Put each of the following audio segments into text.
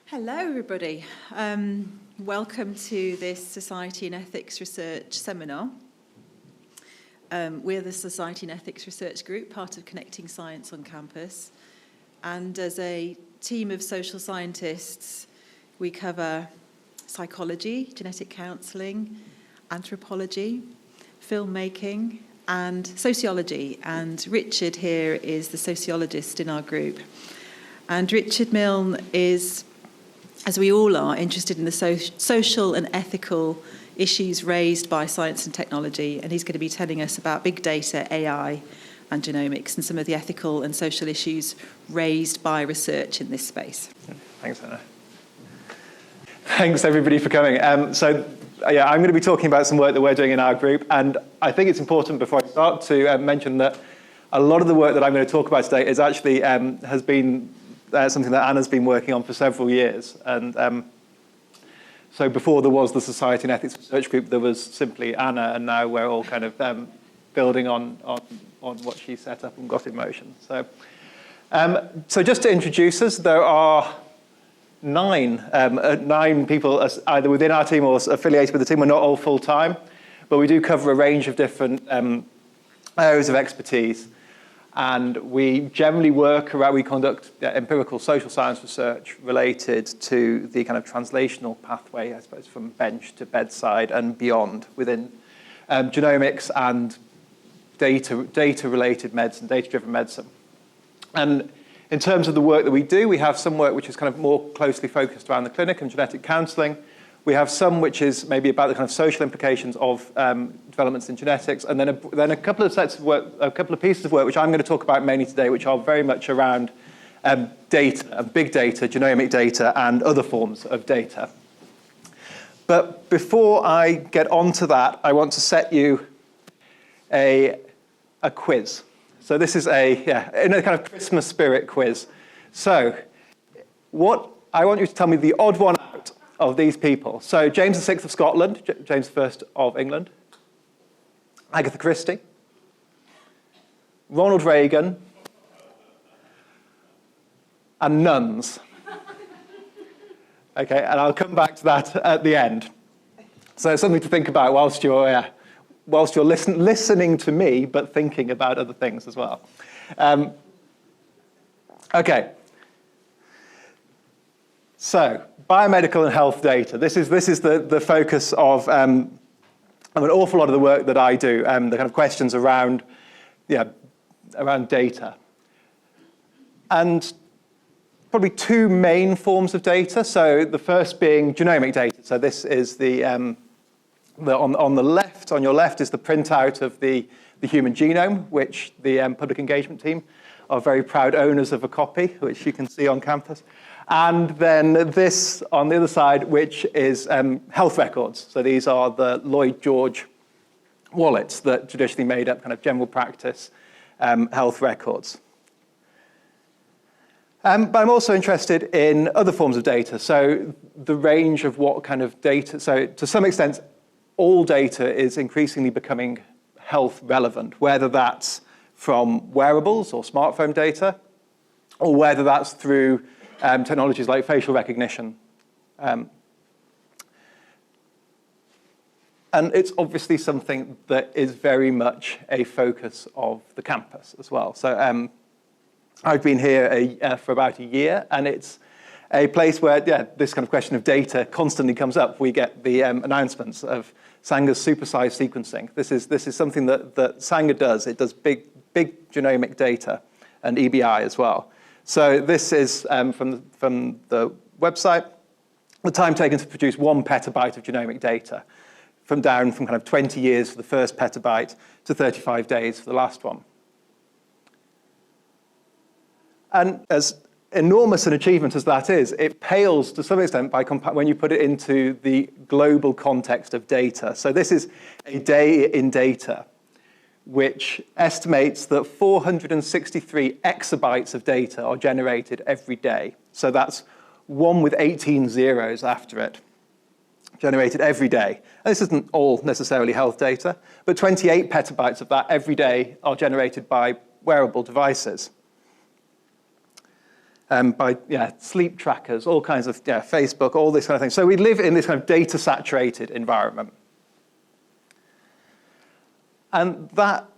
Hello, everybody. Welcome to this Society and Ethics Research seminar. We're the Society and Ethics Research Group, part of Connecting Science on campus. And as a team of social scientists, we cover psychology, genetic counselling, anthropology, filmmaking, and sociology. And Richard here is the sociologist in our group. And Richard Milne is, as we all are, interested in the social and ethical issues raised by science and technology, and he's going to be telling us about big data, AI, and genomics, and some of the ethical and social issues raised by research in this space. Thanks, Anna. Thanks, everybody, for coming. I'm going to be talking about some work that we're doing in our group, and I think it's important before I start to mention that a lot of the work that I'm going to talk about today is actually has been something that Anna's been working on for several years. And so before there was the Society and Ethics Research Group, there was simply Anna, and now we're all kind of building on what she set up and got in motion. So just to introduce us, there are nine people either within our team or affiliated with the team. We're not all full-time, but we do cover a range of different areas of expertise. And we generally we conduct empirical social science research related to the kind of translational pathway, I suppose, from bench to bedside and beyond within genomics and data-related medicine, data-driven medicine. And in terms of the work that we do, we have some work which is kind of more closely focused around the clinic and genetic counselling. We have some which is maybe about the kind of social implications of developments in genetics, and then a couple of sets of work, a couple of pieces of work, which I'm going to talk about mainly today, which are very much around data, big data, genomic data, and other forms of data. But before I get onto that, I want to set you a quiz. So this is in a kind of Christmas spirit quiz. So I want you to tell me the odd one out of these people. So James VI of Scotland, James I of England, Agatha Christie, Ronald Reagan, and nuns. Okay, and I'll come back to that at the end. So it's something to think about whilst you're listening to me, but thinking about other things as well. Okay. So, biomedical and health data. This is the focus of an awful lot of the work that I do, the kind of questions around data. And probably two main forms of data. So the first being genomic data. So this is on your left is the printout of the human genome, which the public engagement team are very proud owners of a copy, which you can see on campus. And then this on the other side, which is health records. So these are the Lloyd George wallets that traditionally made up kind of general practice health records. But I'm also interested in other forms of data. So the range of what kind of data. So to some extent, all data is increasingly becoming health relevant, whether that's from wearables or smartphone data, or whether that's through technologies like facial recognition. And it's obviously something that is very much a focus of the campus as well. So I've been here for about a year, and it's a place where this kind of question of data constantly comes up. We get the announcements of Sangar's supersized sequencing. This is something that Sanger does. It does big genomic data and EBI as well. So this is from the website, the time taken to produce 1 petabyte of genomic data, down from kind of 20 years for the first petabyte to 35 days for the last one. And as enormous an achievement as that is, it pales to some extent when you put it into the global context of data. So this is a day in data, which estimates that 463 exabytes of data are generated every day. So that's 1 with 18 zeros after it, generated every day. And this isn't all necessarily health data, but 28 petabytes of that every day are generated by wearable devices. by sleep trackers, all kinds of Facebook, all this kind of thing. So we live in this kind of data-saturated environment. And that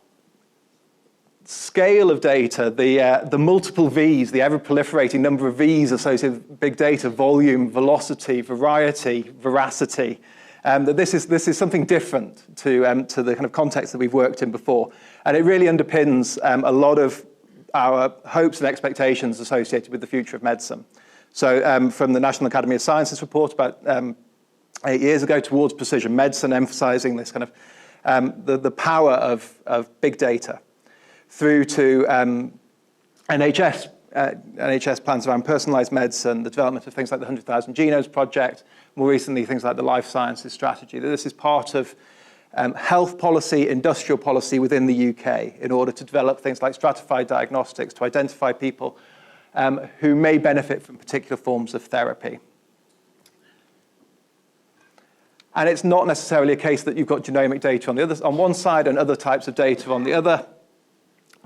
scale of data, the multiple V's, the ever-proliferating number of V's associated with big data, volume, velocity, variety, veracity, that this is something different to the kind of context that we've worked in before. And it really underpins a lot of our hopes and expectations associated with the future of medicine. So from the National Academy of Sciences report about 8 years ago, Towards Precision Medicine, emphasizing this kind of the power of big data, through to NHS plans around personalized medicine, the development of things like the 100,000 Genomes Project, more recently things like the Life Sciences Strategy. This is part of health policy, industrial policy within the UK in order to develop things like stratified diagnostics to identify people who may benefit from particular forms of therapy. And it's not necessarily a case that you've got genomic data on one side and other types of data on the other.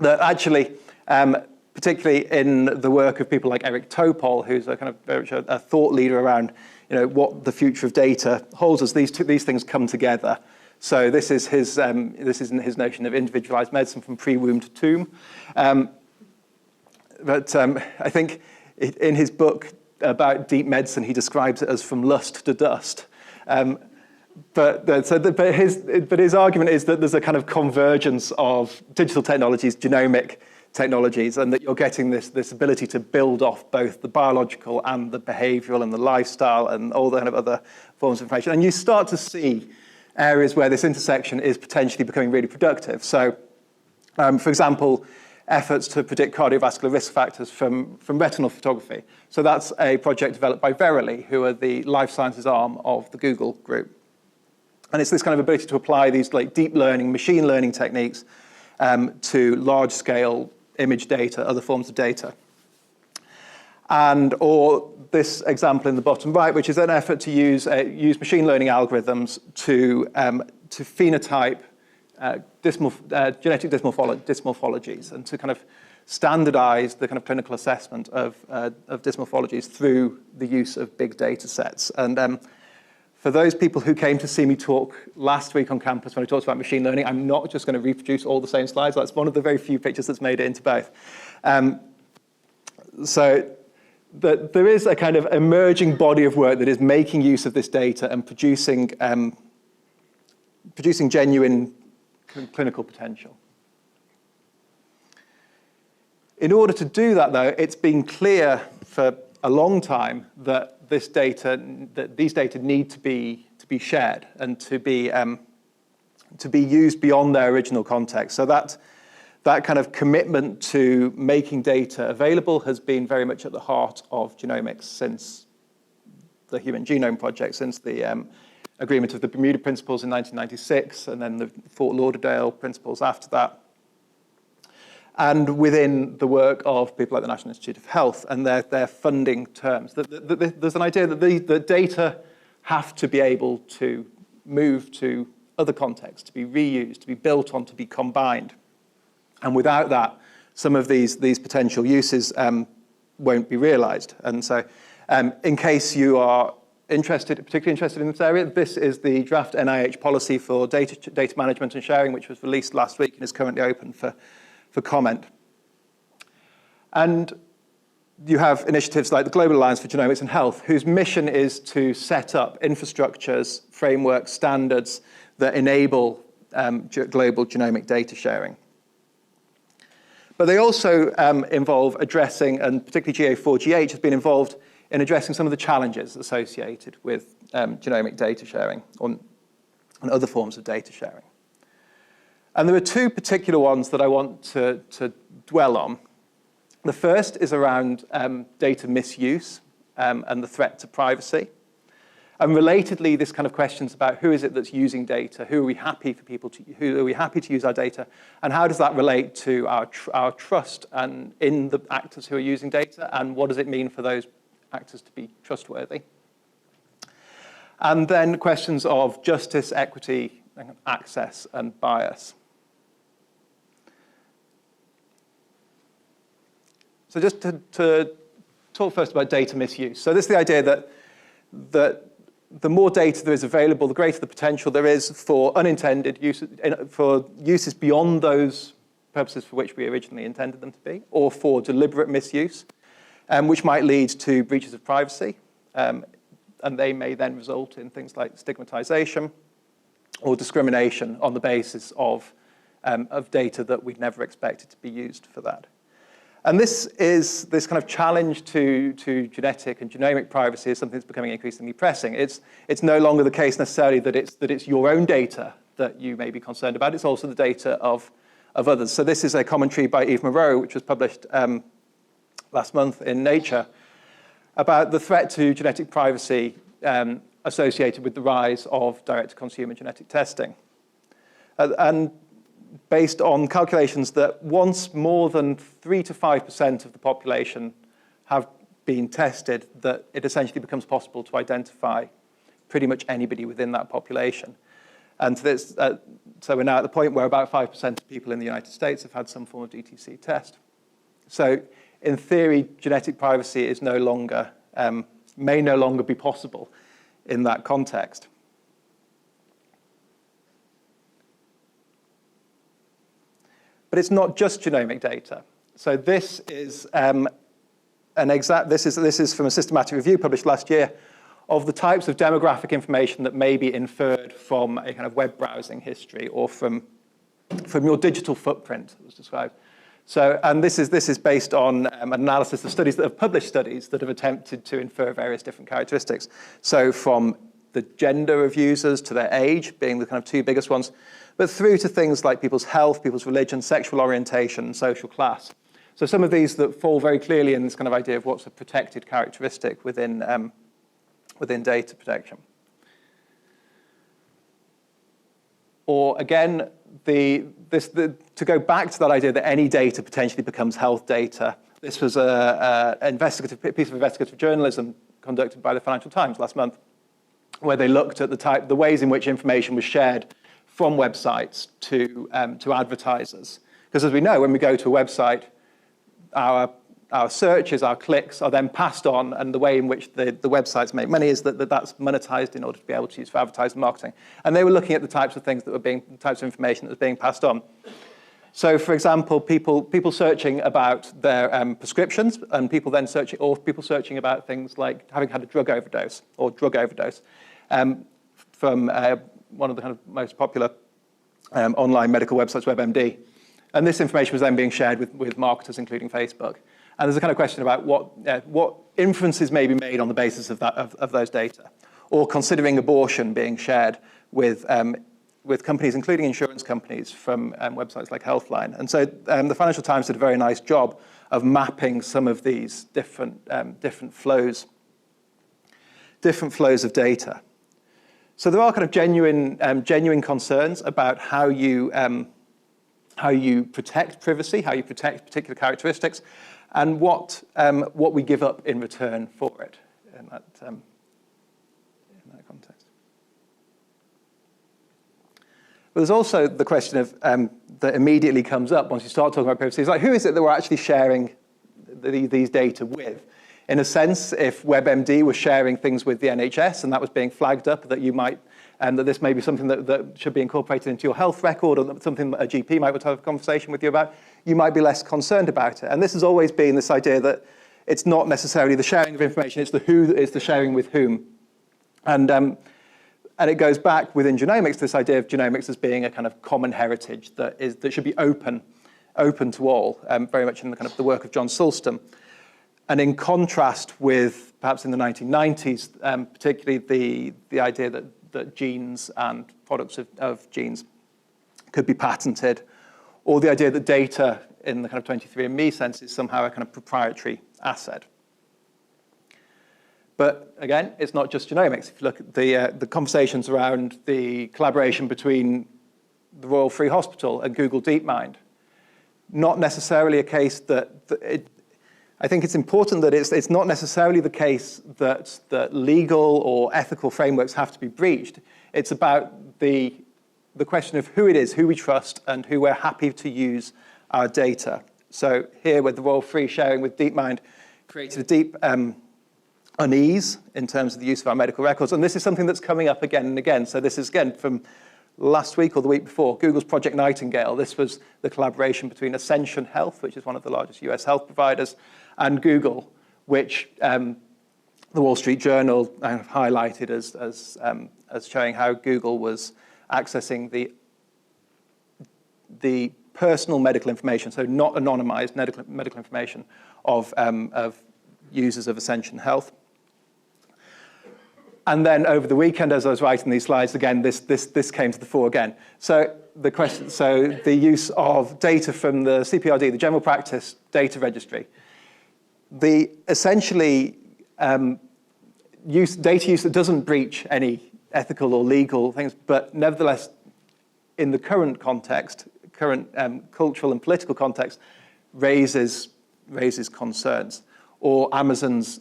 That actually, particularly in the work of people like Eric Topol, who's a kind of very much a thought leader around what the future of data holds us, these things come together. So this is his notion of individualized medicine from pre-womb to tomb. But I think in his book about deep medicine, he describes it as from lust to dust. But his argument is that there's a kind of convergence of digital technologies, genomic technologies, and that you're getting this ability to build off both the biological and the behavioral and the lifestyle and all the kind of other forms of information. And you start to see areas where this intersection is potentially becoming really productive. So, for example, efforts to predict cardiovascular risk factors from retinal photography. So that's a project developed by Verily, who are the life sciences arm of the Google group. And it's this kind of ability to apply these like deep learning, machine learning techniques to large-scale image data, other forms of data. Or this example in the bottom right, which is an effort to use machine learning algorithms to phenotype genetic dysmorphologies and to kind of standardize the kind of clinical assessment of dysmorphologies through the use of big data sets. And for those people who came to see me talk last week on campus when I talked about machine learning, I'm not just going to reproduce all the same slides. That's one of the very few pictures that's made it into both. So there is a kind of emerging body of work that is making use of this data and producing genuine clinical potential. In order to do that, though, it's been clear for a long time that these data need to be shared and to be used beyond their original context. So that kind of commitment to making data available has been very much at the heart of genomics since the Human Genome Project, since the agreement of the Bermuda Principles in 1996, and then the Fort Lauderdale Principles after that. And within the work of people like the National Institute of Health and their funding terms. There's an idea that the data have to be able to move to other contexts, to be reused, to be built on, to be combined. And without that, some of these potential uses won't be realized. And so in case you are particularly interested in this area, this is the draft NIH policy for data management and sharing, which was released last week and is currently open for comment. And you have initiatives like the Global Alliance for Genomics and Health, whose mission is to set up infrastructures, frameworks, standards that enable global genomic data sharing. But they also involve addressing, and particularly GA4GH has been involved in addressing some of the challenges associated with genomic data sharing and other forms of data sharing. And there are two particular ones that I want to dwell on. The first is around data misuse and the threat to privacy. And relatedly, this kind of questions about who is it that's using data, who are we happy to use our data, and how does that relate to our trust and in the actors who are using data, and what does it mean for those actors to be trustworthy? And then questions of justice, equity, access, and bias. So just to talk first about data misuse. So this is the idea that the more data there is available, the greater the potential there is for unintended uses, for uses beyond those purposes for which we originally intended them to be, or for deliberate misuse, which might lead to breaches of privacy. And they may then result in things like stigmatization or discrimination on the basis of data that we'd never expected to be used for that. And this kind of challenge to genetic and genomic privacy is something that's becoming increasingly pressing. It's no longer the case necessarily that it's your own data that you may be concerned about. It's also the data of others. So this is a commentary by Eve Moreau, which was published last month in Nature, about the threat to genetic privacy associated with the rise of direct-to-consumer genetic testing. And based on calculations that once more than 3 to 5% of the population have been tested, that it essentially becomes possible to identify pretty much anybody within that population. And so we're now at the point where about 5% of people in the United States have had some form of DTC test. So in theory, genetic privacy is no longer, may no longer be possible in that context. But it's not just genomic data. So this is this is from a systematic review published last year of the types of demographic information that may be inferred from a kind of web browsing history or from your digital footprint, it was described. So, and this is based on analysis of studies that have published studies that have attempted to infer various different characteristics. So from the gender of users to their age being the kind of two biggest ones, but through to things like people's health, people's religion, sexual orientation, and social class. So some of these that fall very clearly in this kind of idea of what's a protected characteristic within data protection. Or again, to go back to that idea that any data potentially becomes health data. This was a piece of investigative journalism conducted by the Financial Times last month, where they looked at the ways in which information was shared from websites to advertisers. Because as we know, when we go to a website, our searches, our clicks are then passed on, and the way in which the websites make money is that's monetized in order to be able to use for advertising marketing. And they were looking at the types of things types of information that was being passed on. So, for example, people searching about their prescriptions, and people searching about things like having had a drug overdose from one of the kind of most popular online medical websites, WebMD. And this information was then being shared with marketers, including Facebook. And there's a kind of question about what inferences may be made on the basis of those data, or considering abortion being shared with companies, including insurance companies, from websites like Healthline. And so the Financial Times did a very nice job of mapping some of these different flows of data. So there are kind of genuine concerns about how you protect privacy, how you protect particular characteristics, and what we give up in return for it in that context. But there's also the question of that immediately comes up once you start talking about privacy. It's like, who is it that we're actually sharing these data with? In a sense, if WebMD was sharing things with the NHS and that was being flagged up, that you might, that this may be something that should be incorporated into your health record, or something that a GP might want to have a conversation with you about, you might be less concerned about it. And this has always been this idea that it's not necessarily the sharing of information, it's the sharing with whom. And it goes back within genomics, this idea of genomics as being a kind of common heritage that should be open to all, very much in the kind of the work of John Sulston. And in contrast with perhaps in the 1990s, particularly the idea that genes and products of genes could be patented, or the idea that data in the kind of 23andMe sense is somehow a kind of proprietary asset. But again, it's not just genomics. If you look at the conversations around the collaboration between the Royal Free Hospital and Google DeepMind, not necessarily a case I think it's important that it's not necessarily the case that legal or ethical frameworks have to be breached. It's about the question of who it is, who we trust, and who we're happy to use our data. So here with the Royal Free sharing with DeepMind, created a deep unease in terms of the use of our medical records. And this is something that's coming up again and again. So this is, again, from last week or the week before, Google's Project Nightingale. This was the collaboration between Ascension Health, which is one of the largest US health providers, and Google, which the Wall Street Journal highlighted as showing how Google was accessing the personal medical information, so not anonymized medical information of users of Ascension Health. And then over the weekend, as I was writing these slides, again, this came to the fore again. So the use of data from the CPRD, the General Practice Data Registry, the essentially data use that doesn't breach any ethical or legal things, but nevertheless, in the current context, cultural and political context, raises concerns. Or Amazon's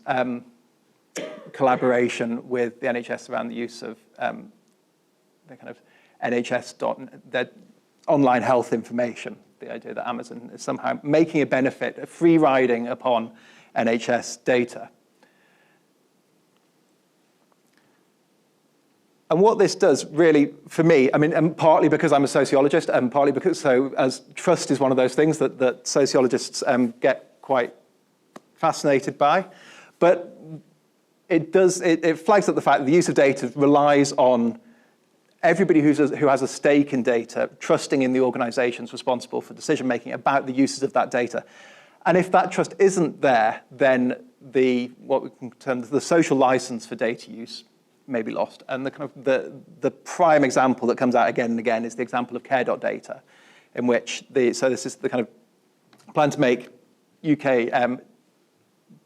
collaboration with the NHS around the use of the kind of NHS online health information. The idea that Amazon is somehow making a benefit, a free riding upon NHS data. And what this does really, for me, I mean, and partly because I'm a sociologist, and partly because, as trust is one of those things that sociologists get quite fascinated by, but it flags up the fact that the use of data relies on everybody who has a stake in data trusting in the organizations responsible for decision making about the uses of that data. And if that trust isn't there, then what we can term the social license for data use may be lost. And the prime example that comes out again and again is the example of care.data, in which so this is the kind of plan to make UK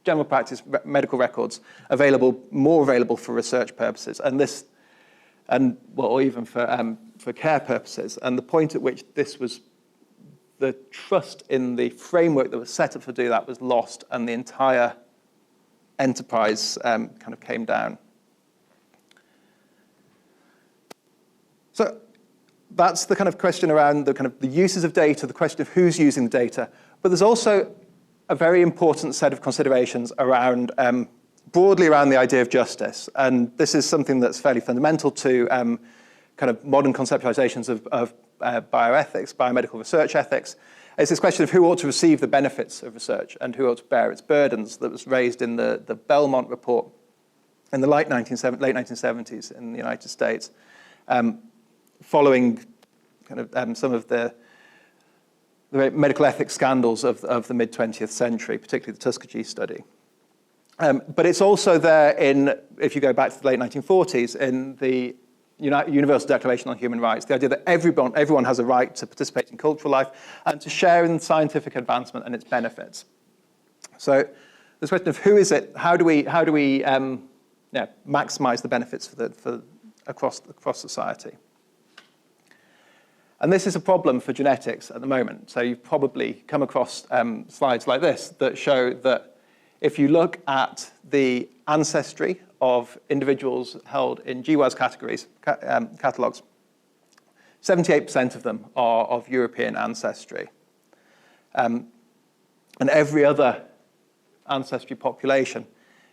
general practice medical records more available for research purposes, or even for care purposes. And the point at which the trust in the framework that was set up to do that was lost, and the entire enterprise kind of came down. So that's the kind of question around the uses of data, the question of who's using the data. But there's also a very important set of considerations around, broadly around the idea of justice. And this is something that's fairly fundamental to kind of modern conceptualizations of bioethics, biomedical research ethics. It's this question of who ought to receive the benefits of research and who ought to bear its burdens that was raised in the Belmont report in the late 1970s in the United States, following kind of some of the medical ethics scandals of the mid-20th century, particularly the Tuskegee study. But it's also there if you go back to the late 1940s, in the Universal Declaration on Human Rights, the idea that everyone has a right to participate in cultural life and to share in scientific advancement and its benefits. So this question of who is it, how do we maximize the benefits across society? And this is a problem for genetics at the moment. So you've probably come across slides like this that show that if you look at the ancestry of individuals held in GWAS catalogues, 78% of them are of European ancestry. And every other ancestry population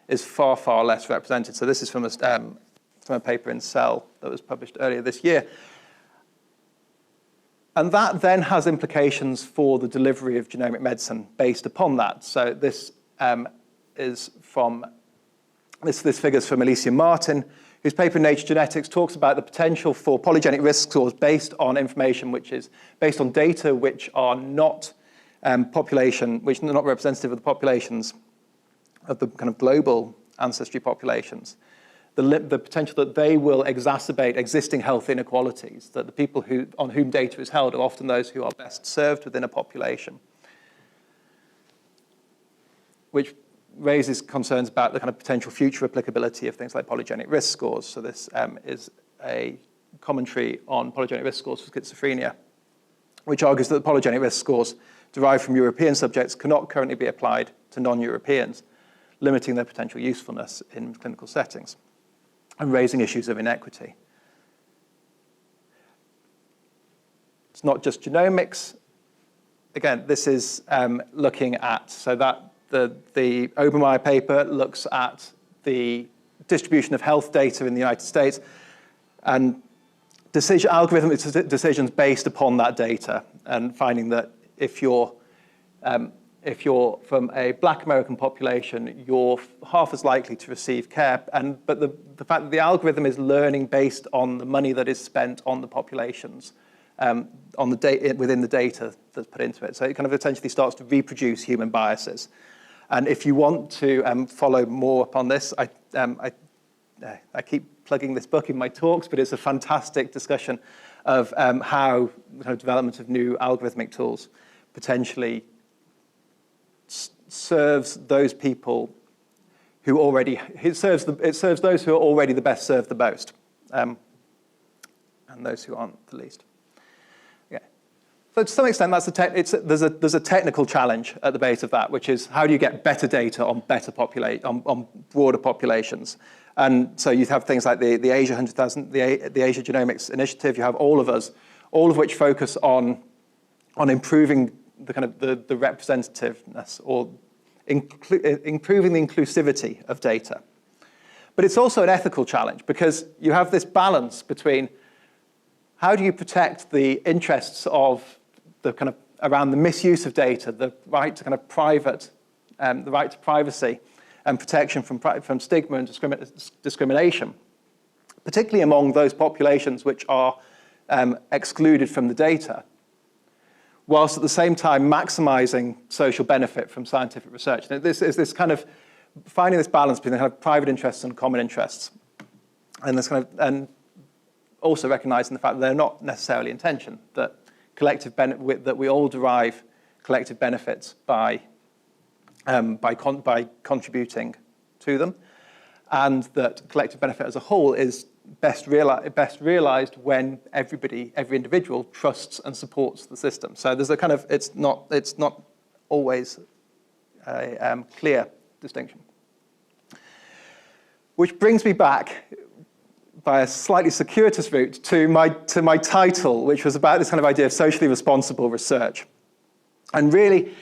is far, far less represented. So this is from a paper in Cell that was published earlier this year. And that then has implications for the delivery of genomic medicine based upon that. So this is from, this figure's from Alicia Martin, whose paper in Nature Genetics talks about the potential for polygenic risk scores based on information which is based on data which are not which are not representative of the populations, of the kind of global ancestry populations. The potential that they will exacerbate existing health inequalities, that the people on whom data is held are often those who are best served within a population, which raises concerns about the kind of potential future applicability of things like polygenic risk scores. So this is a commentary on polygenic risk scores for schizophrenia, which argues that the polygenic risk scores derived from European subjects cannot currently be applied to non-Europeans, limiting their potential usefulness in clinical settings and raising issues of inequity. It's not just genomics. Again, this is looking at, so that the Obermeyer paper looks at the distribution of health data in the United States and algorithmic decisions based upon that data, and finding that if you're from a Black American population, you're half as likely to receive care. But the fact that the algorithm is learning based on the money that is spent on the populations, on the within the data that's put into it. So it kind of essentially starts to reproduce human biases. And if you want to follow more upon this, I keep plugging this book in my talks, but it's a fantastic discussion of how the kind of development of new algorithmic tools potentially serves those people who already, it serves those who are already the best served the most, and those who aren't the least. Yeah. So to some extent, there's a technical challenge at the base of that, which is how do you get better data on on broader populations? And so you have things like the Asia 100,000, the Asia Genomics Initiative. You have all of which focus on improving the kind of the representativeness or improving the inclusivity of data. But it's also an ethical challenge because you have this balance between how do you protect the interests of the kind of around the misuse of data, the right to kind of the right to privacy and protection from stigma and discrimination, particularly among those populations which are excluded from the data, whilst at the same time maximizing social benefit from scientific research. And this is this kind of finding this balance between the kind of private interests and common interests, and this kind of, and also recognizing the fact that they're not necessarily in tension, that that we all derive collective benefits by contributing to them, and that collective benefit as a whole is best realized when every individual trusts and supports the system. So there's a kind of, it's not always a clear distinction. Which brings me back by a slightly circuitous route to my title, which was about this kind of idea of socially responsible research. And really,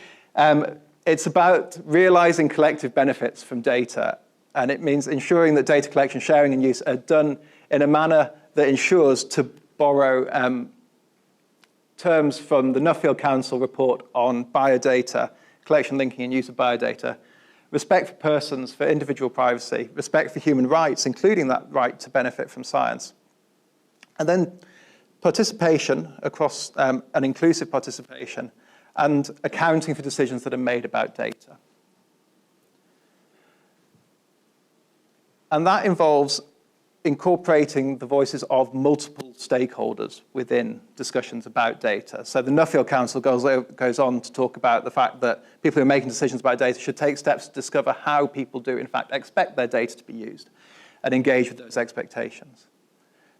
it's about realizing collective benefits from data, and it means ensuring that data collection, sharing, and use are done in a manner that ensures, to borrow terms from the Nuffield Council report on biodata, collection, linking, and use of biodata, respect for persons, for individual privacy, respect for human rights, including that right to benefit from science, and then participation across an inclusive participation, and accounting for decisions that are made about data. And that involves incorporating the voices of multiple stakeholders within discussions about data. So the Nuffield Council goes on to talk about the fact that people who are making decisions about data should take steps to discover how people do, in fact, expect their data to be used and engage with those expectations.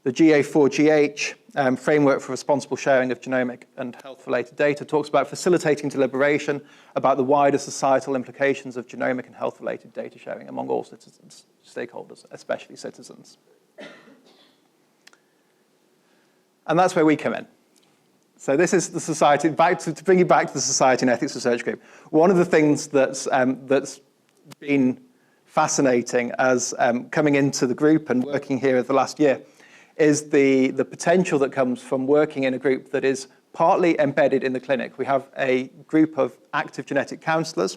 The GA4GH framework for responsible sharing of genomic and health-related data talks about facilitating deliberation about the wider societal implications of genomic and health-related data sharing among all citizens, stakeholders, especially citizens. And that's where we come in. So this is the society, to bring you back to the Society and Ethics Research Group. One of the things that's been fascinating as coming into the group and working here over the last year is the potential that comes from working in a group that is partly embedded in the clinic. We have a group of active genetic counsellors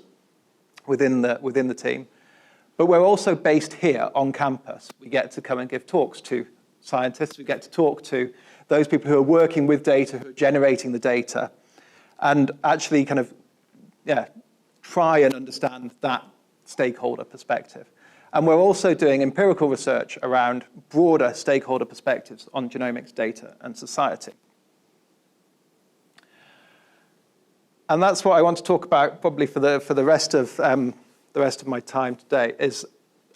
within the team, but we're also based here on campus. We get to come and give talks to scientists. We get to talk to those people who are working with data, who are generating the data, and actually kind of try and understand that stakeholder perspective. And we're also doing empirical research around broader stakeholder perspectives on genomics, data, and society. And that's what I want to talk about probably for the rest of my time today, is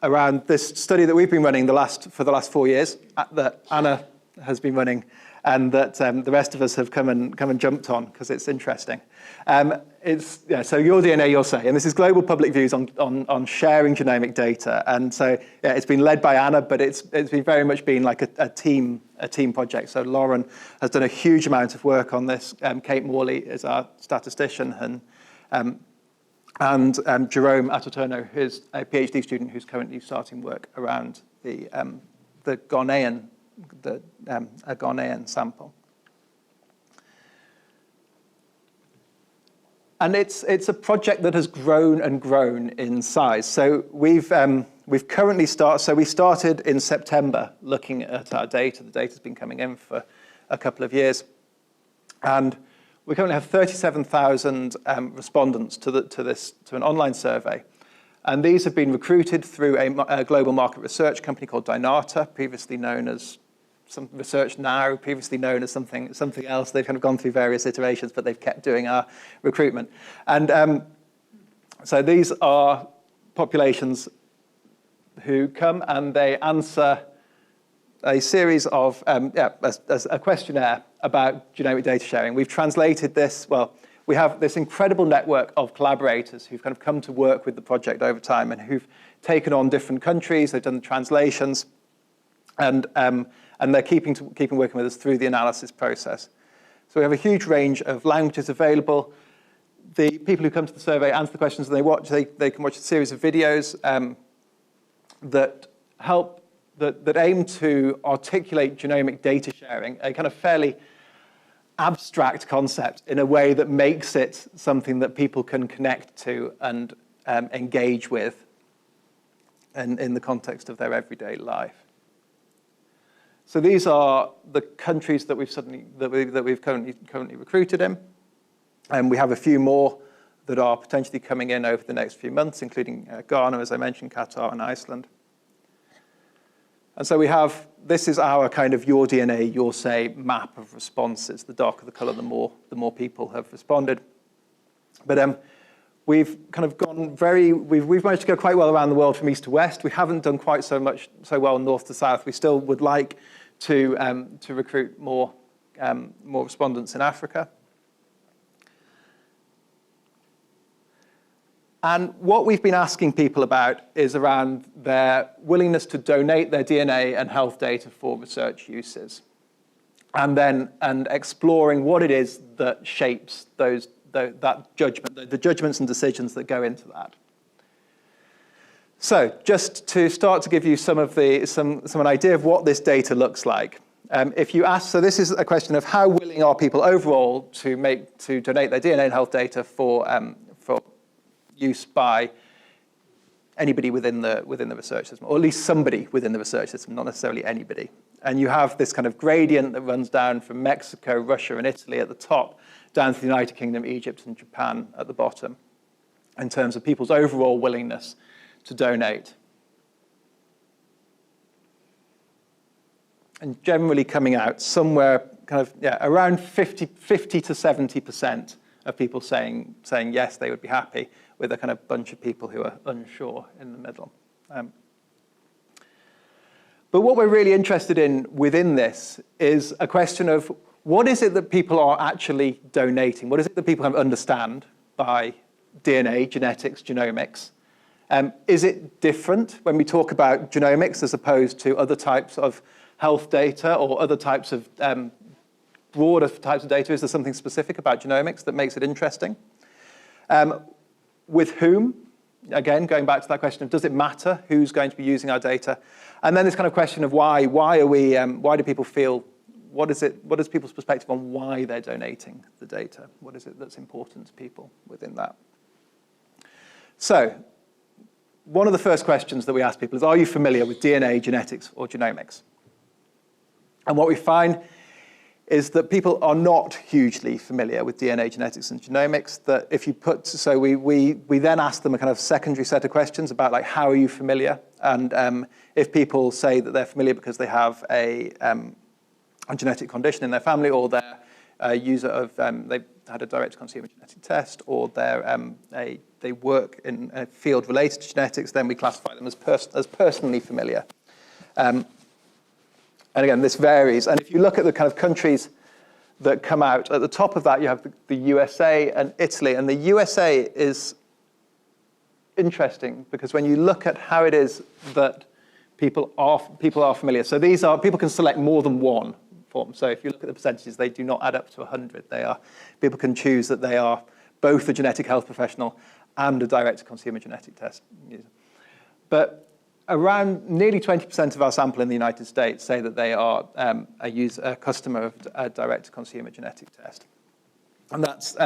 around this study that we've been running for the last 4 years, that Anna has been running, and that the rest of us have come and jumped on because it's interesting. So your DNA, your say, and this is global public views on sharing genomic data. And so it's been led by Anna, but it's been very much been like a team project. So Lauren has done a huge amount of work on this. Kate Morley is our statistician, and and Jerome Atoturno, who's a PhD student who's currently starting work around the Ghanaian sample. And it's a project that has grown and grown in size. So we've currently started. So we started in September looking at our data. The data's been coming in for a couple of years, and we currently have 37,000 respondents to an online survey, and these have been recruited through a global market research company called Dynata, previously known as some Research Now, previously known as something else. They've kind of gone through various iterations, but they've kept doing our recruitment. And so these are populations who come and they answer a series of, a questionnaire about genomic data sharing. We've translated this, we have this incredible network of collaborators who've kind of come to work with the project over time and who've taken on different countries, they've done the translations, and they're keeping working with us through the analysis process. So we have a huge range of languages available. The people who come to the survey answer the questions and they can watch a series of videos that aim to articulate genomic data sharing, a kind of fairly abstract concept, in a way that makes it something that people can connect to and engage with in the context of their everyday life. So these are the countries that we've currently recruited in, and we have a few more that are potentially coming in over the next few months, including Ghana, as I mentioned, Qatar, and Iceland. And so this is our kind of your DNA, your say map of responses. The darker the color, the more people have responded. But we've kind of we've managed to go quite well around the world from east to west. We haven't done quite so well north to south. We still would like to recruit more respondents in Africa. And what we've been asking people about is around their willingness to donate their DNA and health data for research uses, and exploring what it is that shapes that judgment, the judgments and decisions that go into that. So, just to start to give you some an idea of what this data looks like. If you ask, so this is a question of how willing are people overall to donate their DNA and health data for use by anybody within the research system, or at least somebody within the research system, not necessarily anybody. And you have this kind of gradient that runs down from Mexico, Russia, and Italy at the top, down to the United Kingdom, Egypt, and Japan at the bottom, in terms of people's overall willingness to donate. And generally coming out somewhere kind of, around 50 to 70% of people saying yes, they would be happy, with a kind of bunch of people who are unsure in the middle. But what we're really interested in within this is a question of what is it that people are actually donating? What is it that people understand by DNA, genetics, genomics? Is it different when we talk about genomics as opposed to other types of health data or other types of broader types of data? Is there something specific about genomics that makes it interesting? With whom? Again, going back to that question of does it matter who's going to be using our data? And then this kind of question of why do people feel, what is people's perspective on why they're donating the data? What is it that's important to people within that? So, one of the first questions that we ask people is, are you familiar with DNA, genetics, or genomics? And what we find is that people are not hugely familiar with DNA, genetics, and genomics. That if you we then ask them a kind of secondary set of questions about like, how are you familiar? And if people say that they're familiar because they have a genetic condition in their family, or they're a user of, they've had a direct-to-consumer genetic test, or they work in a field related to genetics, then we classify them as personally familiar. And again, this varies. And if you look at the kind of countries that come out, at the top of that, you have the USA and Italy. And the USA is interesting because when you look at how it is that people are familiar. So people can select more than one form. So if you look at the percentages, they do not add up to 100. People can choose that they are both a genetic health professional and a direct-to-consumer genetic test user. But around nearly 20% of our sample in the United States say that they are a customer of a direct-to-consumer genetic test. And that's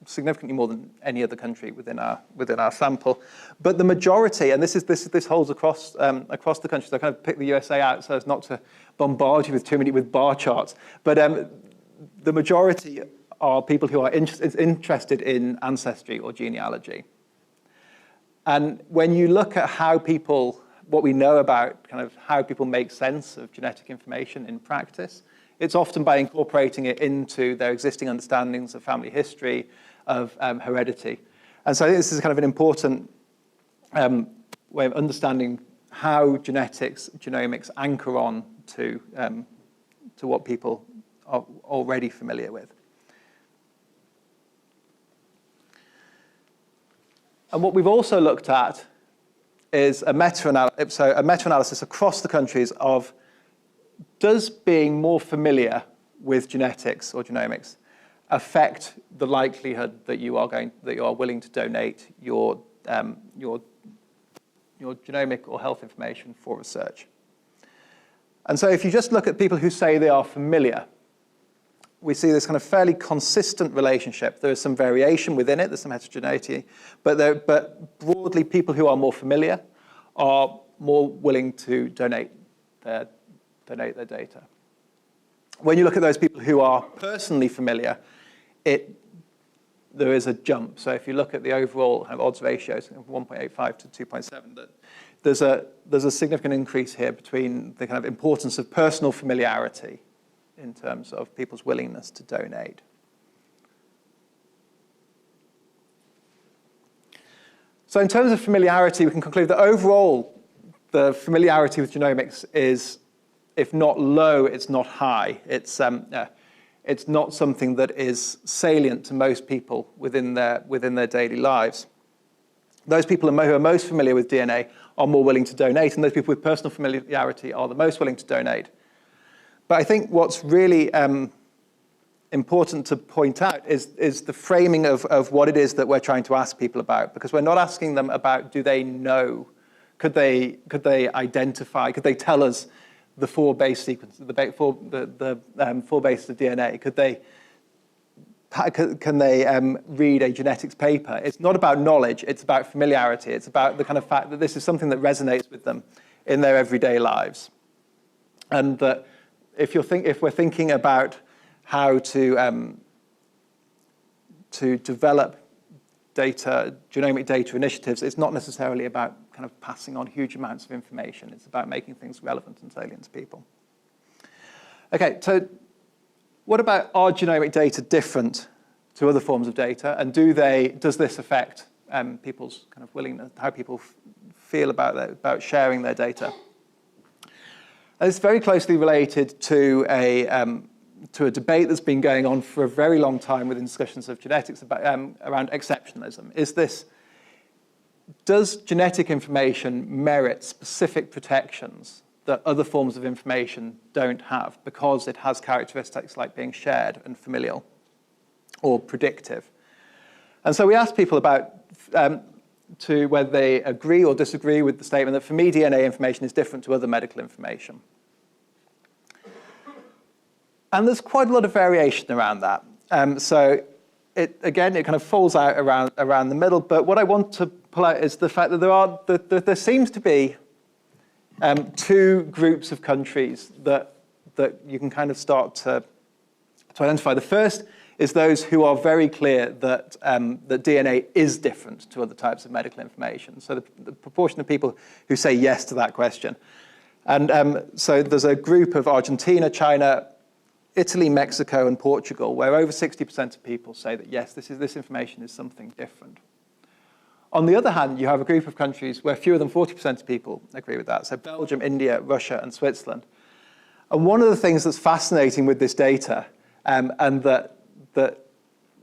significantly more than any other country within our sample. But the majority, and this holds across the country, so I kind of picked the USA out so as not to bombard you with too many with bar charts. But the majority are people who are interested in ancestry or genealogy. And when you look at what we know about kind of how people make sense of genetic information in practice, it's often by incorporating it into their existing understandings of family history, of heredity. And so I think this is kind of an important way of understanding how genomics anchor on to what people are already familiar with. And what we've also looked at is a meta-analysis across the countries of, does being more familiar with genetics or genomics affect the likelihood that you are willing to donate your genomic or health information for research? And so if you just look at people who say they are familiar, we see this kind of fairly consistent relationship. There is some variation within it, there's some heterogeneity, but broadly, people who are more familiar are more willing to donate their data. When you look at those people who are personally familiar, there is a jump. So if you look at the overall kind of odds ratios, 1.85 to 2.7, there's a significant increase here between the kind of importance of personal familiarity in terms of people's willingness to donate. So in terms of familiarity, we can conclude that overall, the familiarity with genomics is, if not low, it's not high. It's not something that is salient to most people within their daily lives. Those people who are most familiar with DNA are more willing to donate, and those people with personal familiarity are the most willing to donate. But I think what's really important to point out is the framing of what it is that we're trying to ask people about, because we're not asking them about, do they know, could they identify, could they tell us the four base sequences, the four bases of DNA? Can they read a genetics paper? It's not about knowledge, it's about familiarity. It's about the kind of fact that this is something that resonates with them in their everyday lives. And that if we're thinking about how to develop genomic data initiatives, it's not necessarily about kind of passing on huge amounts of information. It's about making things relevant and salient to people. Okay, so what about, are genomic data different to other forms of data? And does this affect people's kind of willingness, how people feel about sharing their data? And it's very closely related to a debate that's been going on for a very long time within discussions of genetics around exceptionalism. Does genetic information merit specific protections that other forms of information don't have because it has characteristics like being shared and familial or predictive? And so we asked people about whether they agree or disagree with the statement that, for me, DNA information is different to other medical information. And there's quite a lot of variation around that. So it kind of falls out around the middle. But what I want to pull out is the fact that there seems to be two groups of countries that you can kind of start to identify. The first is those who are very clear that DNA is different to other types of medical information. So the proportion of people who say yes to that question. And so there's a group of Argentina, China, Italy, Mexico, and Portugal, where over 60% of people say that, yes, this information is something different. On the other hand, you have a group of countries where fewer than 40% of people agree with that. So Belgium, India, Russia, and Switzerland. And one of the things that's fascinating with this data, and that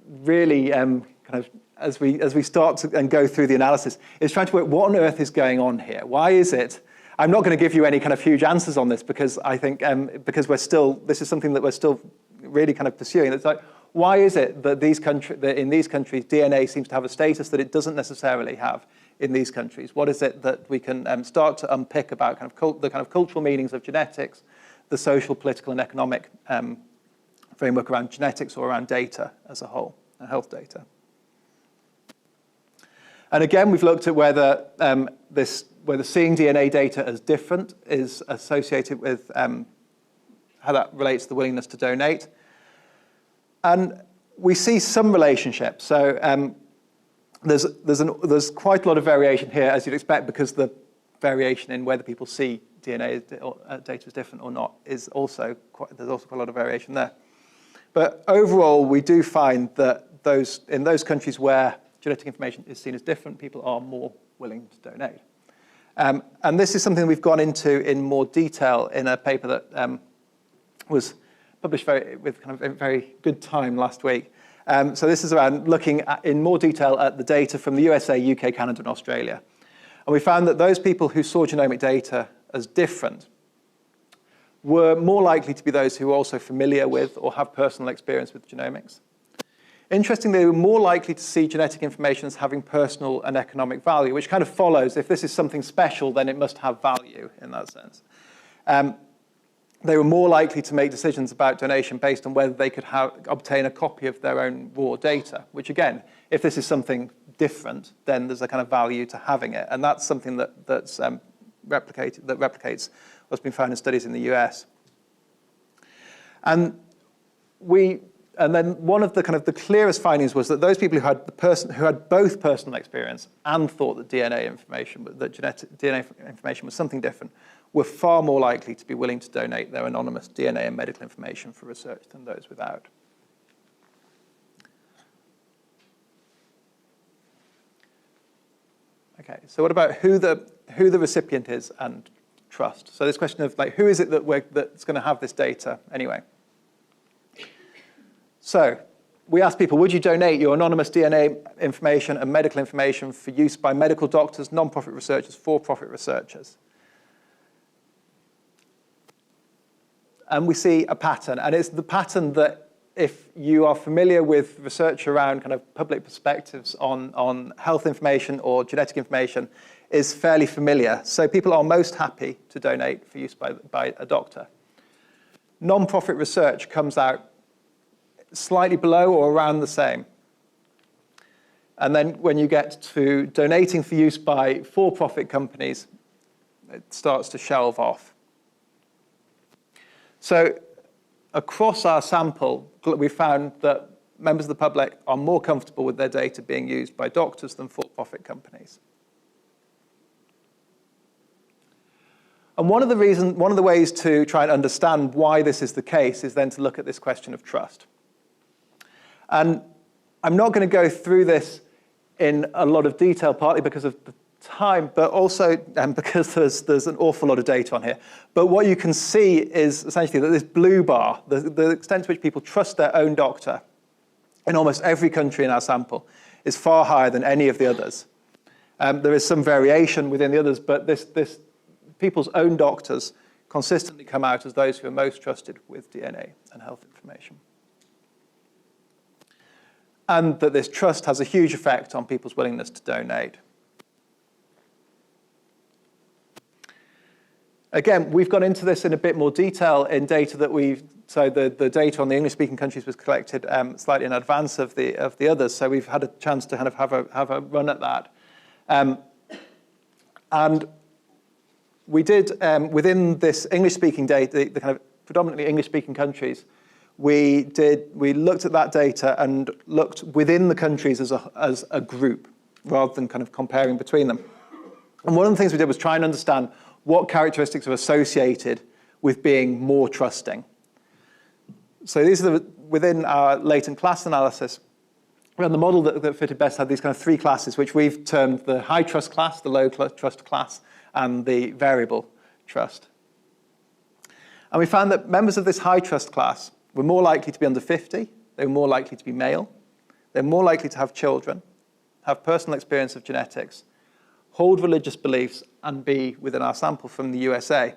really kind of, as we start to and go through the analysis, is trying to work what on earth is going on here. Why is it? I'm not going to give you any kind of huge answers on this because I think because this is something that we're still really kind of pursuing. It's like, Why is it that in these countries DNA seems to have a status that it doesn't necessarily have in these countries? What is it that we can start to unpick about the kind of cultural meanings of genetics, the social, political, and economic framework around genetics or around data as a whole, health data? And again, we've looked at whether seeing DNA data as different is associated with how that relates to the willingness to donate. And we see some relationship. So there's quite a lot of variation here, as you'd expect, because the variation in whether people see DNA data as different or not is also there's also quite a lot of variation there. But overall, we do find that in those countries where genetic information is seen as different, people are more willing to donate. And this is something we've gone into in more detail in a paper that was published with kind of a very good time last week. So this is around looking in more detail at the data from the USA, UK, Canada, and Australia. And we found that those people who saw genomic data as different were more likely to be those who were also familiar with or have personal experience with genomics. Interestingly, they were more likely to see genetic information as having personal and economic value, which kind of follows, if this is something special, then it must have value in that sense. They were more likely to make decisions about donation based on whether they could obtain a copy of their own raw data, which again, if this is something different, then there's a kind of value to having it. And that's something that replicates what's been found in studies in the US. And then one of the clearest findings was that those people who had both personal experience and thought that genetic DNA information was something different were far more likely to be willing to donate their anonymous DNA and medical information for research than those without. Okay, so what about who the recipient is and trust? So this question of who is it that's going to have this data anyway? So we asked people, would you donate your anonymous DNA information and medical information for use by medical doctors, non-profit researchers, for-profit researchers? And we see a pattern, and it's the pattern that if you are familiar with research around kind of public perspectives on health information or genetic information is fairly familiar. So people are most happy to donate for use by a doctor. Non-profit research comes out slightly below or around the same. And then when you get to donating for use by for-profit companies, it starts to shelve off. So across our sample, we found that members of the public are more comfortable with their data being used by doctors than for-profit companies. And one of the ways to try and understand why this is the case is then to look at this question of trust. And I'm not going to go through this in a lot of detail, partly because of the time, but also because there's an awful lot of data on here. But what you can see is essentially that this blue bar, the extent to which people trust their own doctor in almost every country in our sample, is far higher than any of the others. There is some variation within the others, but this people's own doctors consistently come out as those who are most trusted with DNA and health information. And that this trust has a huge effect on people's willingness to donate. Again, we've gone into this in a bit more detail in data that so the data on the English-speaking countries was collected slightly in advance of the others, so we've had a chance to kind of have a run at that. And we did, within this English-speaking data, the kind of predominantly English-speaking countries, we looked at that data and looked within the countries as a group, rather than kind of comparing between them. And one of the things we did was try and understand what characteristics are associated with being more trusting. So these are within our latent class analysis. And the model that fitted best had these kind of three classes, which we've termed the high trust class, the low trust class, and the variable trust. And we found that members of this high trust class were more likely to be under 50, they were more likely to be male, they're more likely to have children, have personal experience of genetics, hold religious beliefs, and be within our sample from the USA.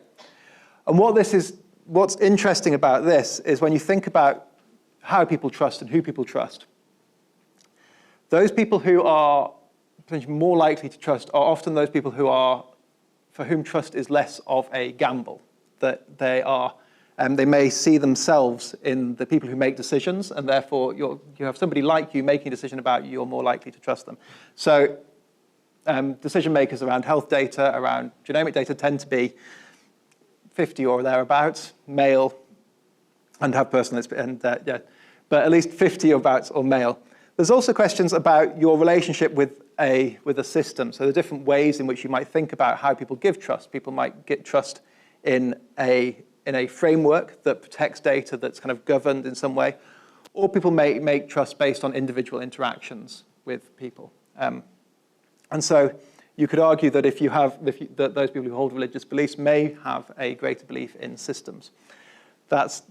And what's interesting about this is when you think about how people trust and who people trust. Those people who are potentially more likely to trust are often those people for whom trust is less of a gamble, that they may see themselves in the people who make decisions, and therefore you have somebody like you making a decision about you, you're more likely to trust them. So decision makers around health data, around genomic data, tend to be 50 or thereabouts, male, and have personal experience, but at least 50 or abouts or male. There's also questions about your relationship with a system. So the different ways in which you might think about how people give trust. People might get trust in a framework that protects data that's kind of governed in some way, or people may make trust based on individual interactions with people. And so you could argue that that those people who hold religious beliefs may have a greater belief in systems. That's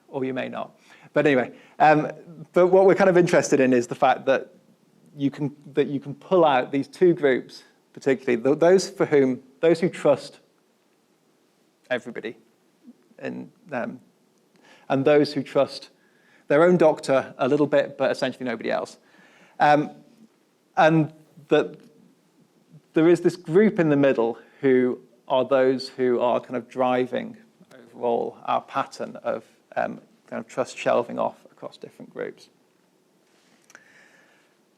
or you may not. But anyway, but what we're kind of interested in is the fact that you can pull out these two groups, particularly those who trust everybody, and those who trust their own doctor a little bit, but essentially nobody else. And that there is this group in the middle who are those who are kind of driving overall our pattern of kind of trust shelving off across different groups.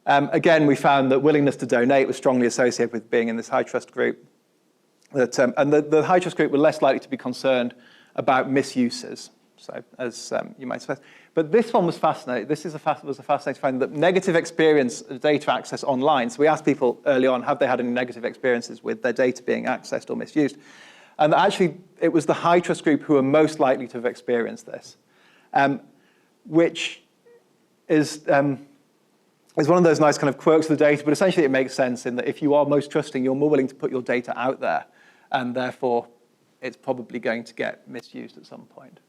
Again, we found that willingness to donate was strongly associated with being in this high trust group. And the high trust group were less likely to be concerned about misuses, so as you might expect. But this one was fascinating. This was a fascinating finding, that negative experience of data access online. So we asked people early on, have they had any negative experiences with their data being accessed or misused? And actually, it was the high trust group who were most likely to have experienced this, which is one of those nice kind of quirks of the data, but essentially it makes sense in that if you are most trusting, you're more willing to put your data out there, and therefore it's probably going to get misused at some point.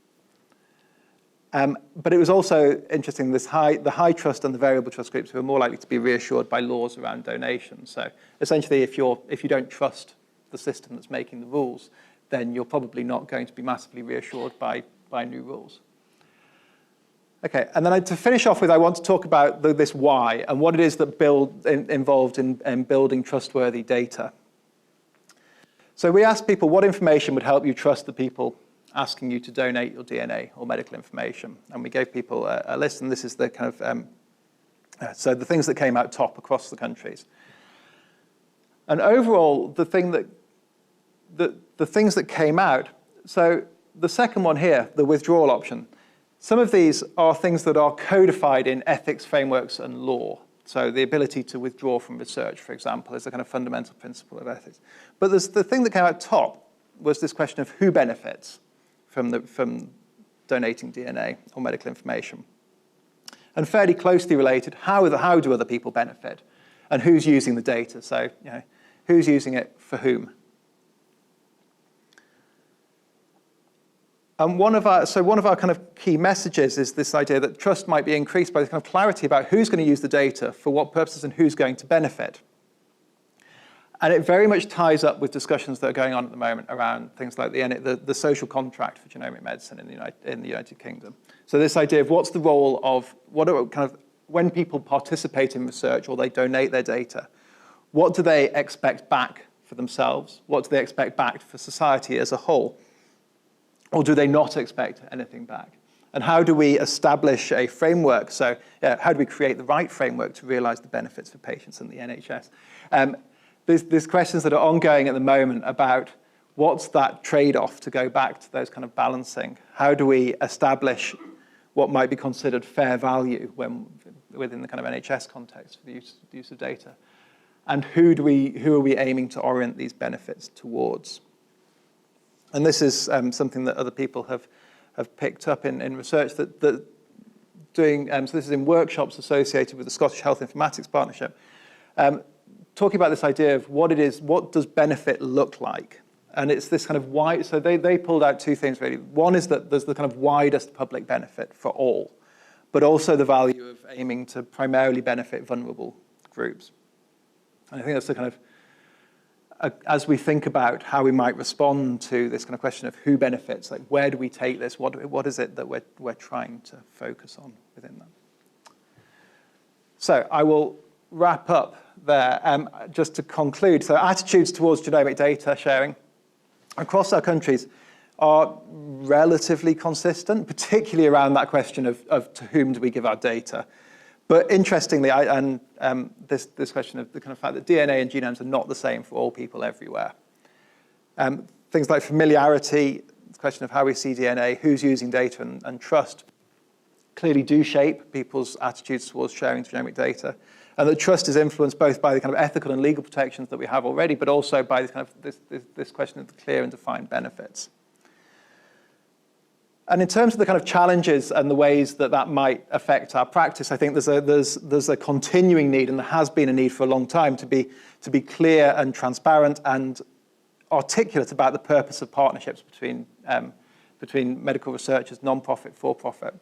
But it was also interesting, the high trust and the variable trust groups who are more likely to be reassured by laws around donation. So essentially, if you don't trust the system that's making the rules, then you're probably not going to be massively reassured by new rules. Okay, and then to finish off with, I want to talk about this why and what it is that involved in building trustworthy data. So we asked people what information would help you trust the people asking you to donate your DNA or medical information. And we gave people a list, and this is the kind of, so the things that came out top across the countries. And overall, the things that came out, so the second one here, the withdrawal option, some of these are things that are codified in ethics frameworks and law. So the ability to withdraw from research, for example, is a kind of fundamental principle of ethics. But the thing that came out top was this question of who benefits from donating DNA or medical information. And fairly closely related, how do other people benefit? And who's using the data? So, who's using it for whom? And one of our kind of key messages is this idea that trust might be increased by the kind of clarity about who's going to use the data, for what purposes, and who's going to benefit. And it very much ties up with discussions that are going on at the moment around things like the social contract for genomic medicine in the United Kingdom. So this idea of what's the role of, when people participate in research or they donate their data, what do they expect back for themselves? What do they expect back for society as a whole? Or do they not expect anything back? And how do we establish a framework? So how do we create the right framework to realize the benefits for patients in the NHS? There's questions that are ongoing at the moment about what's that trade-off to go back to those kind of balancing. How do we establish what might be considered fair value within the kind of NHS context for the use of data? And who are we aiming to orient these benefits towards? And this is something that other people have picked up in research that doing, so this is in workshops associated with the Scottish Health Informatics Partnership, talking about this idea of what does benefit look like? And it's this kind of wide, so they pulled out two things really. One is that there's the kind of widest public benefit for all, but also the value of aiming to primarily benefit vulnerable groups. And I think that's the kind of, as we think about how we might respond to this kind of question of who benefits, like where do we take this? What is it that we're trying to focus on within that? So I will wrap up there. Just to conclude, so attitudes towards genomic data sharing across our countries are relatively consistent, particularly around that question of to whom do we give our data. But interestingly, this question of the kind of fact that DNA and genomes are not the same for all people everywhere. Things like familiarity, the question of how we see DNA, who's using data, and trust clearly do shape people's attitudes towards sharing genomic data. And that trust is influenced both by the kind of ethical and legal protections that we have already, but also by this kind of this question of the clear and defined benefits. And in terms of the kind of challenges and the ways that that might affect our practice, I think there's a continuing need, and there has been a need for a long time, to be clear and transparent and articulate about the purpose of partnerships between medical researchers, non-profit, for-profit.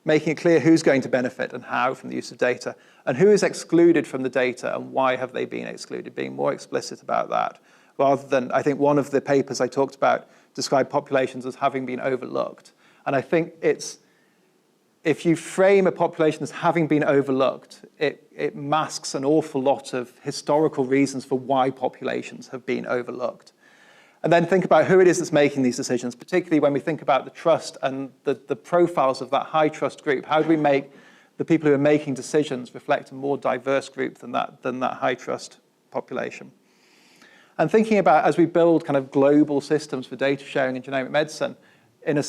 Making it clear who's going to benefit and how from the use of data, and who is excluded from the data and why have they been excluded, being more explicit about that, rather than, I think one of the papers I talked about described populations as having been overlooked. And I think if you frame a population as having been overlooked, it masks an awful lot of historical reasons for why populations have been overlooked. And then think about who it is that's making these decisions, particularly when we think about the trust and the profiles of that high trust group. How do we make the people who are making decisions reflect a more diverse group than that high trust population? And thinking about, as we build kind of global systems for data sharing in genomic medicine, in a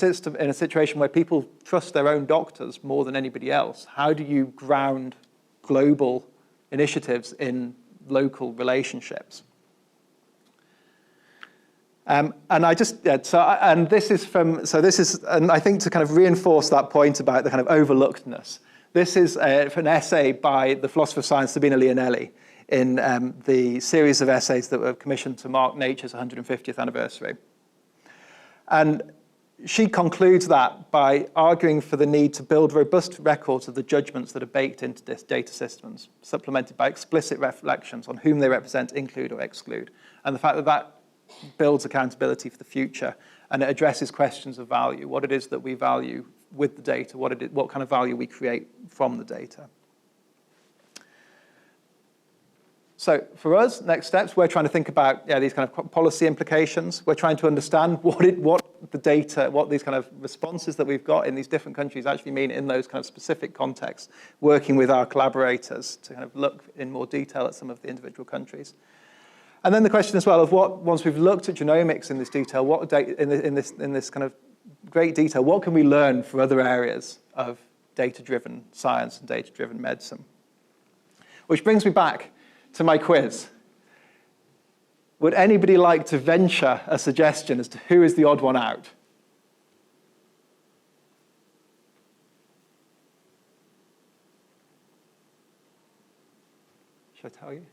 situation where people trust their own doctors more than anybody else, how do you ground global initiatives in local relationships? And I think to kind of reinforce that point about the kind of overlookedness, this is an essay by the philosopher of science Sabina Leonelli in the series of essays that were commissioned to mark Nature's 150th anniversary. And she concludes that by arguing for the need to build robust records of the judgments that are baked into this data systems, supplemented by explicit reflections on whom they represent, include or exclude, and the fact that that builds accountability for the future, and it addresses questions of value, what it is that we value with the data, what kind of value we create from the data. So for us, next steps, we're trying to think about these kind of policy implications. We're trying to understand what the data, what these kind of responses that we've got in these different countries actually mean in those kind of specific contexts, working with our collaborators to kind of look in more detail at some of the individual countries. And then the question as well of once we've looked at genomics in this detail, in this kind of great detail, what can we learn for other areas of data-driven science and data-driven medicine? Which brings me back to my quiz. Would anybody like to venture a suggestion as to who is the odd one out? Should I tell you?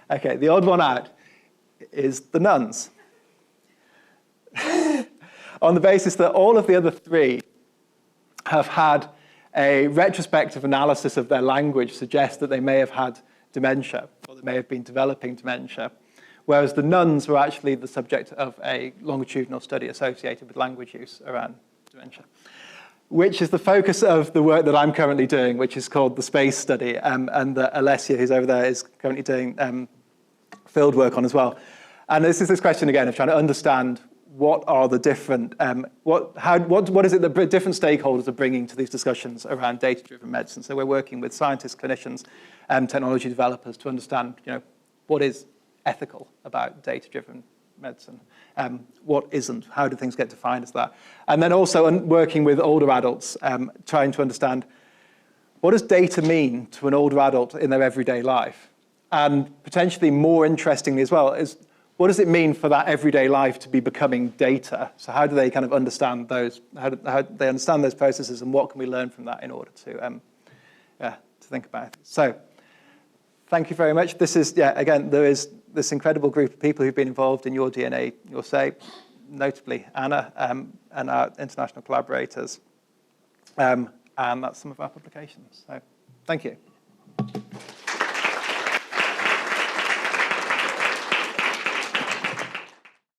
Okay, the odd one out is the nuns. On the basis that all of the other three have had a retrospective analysis of their language suggests that they may have had dementia, or they may have been developing dementia, whereas the nuns were actually the subject of a longitudinal study associated with language use around dementia, which is the focus of the work that I'm currently doing, which is called the SPACE study, and that Alessia, who's over there, is currently doing field work on as well. And this is this question again of trying to understand what are the different, what is it that different stakeholders are bringing to these discussions around data-driven medicine. So we're working with scientists, clinicians, technology developers to understand, what is ethical about data-driven medicine, what isn't, how do things get defined as that. And then also working with older adults, trying to understand what does data mean to an older adult in their everyday life? And potentially more interestingly as well is, what does it mean for that everyday life to be becoming data? So how do they kind of understand those, how do they understand those processes, and what can we learn from that in order to think about it? So thank you very much. This is, again, there is this incredible group of people who've been involved in Your DNA, Your Say, notably Anna and our international collaborators. And that's some of our publications. So thank you.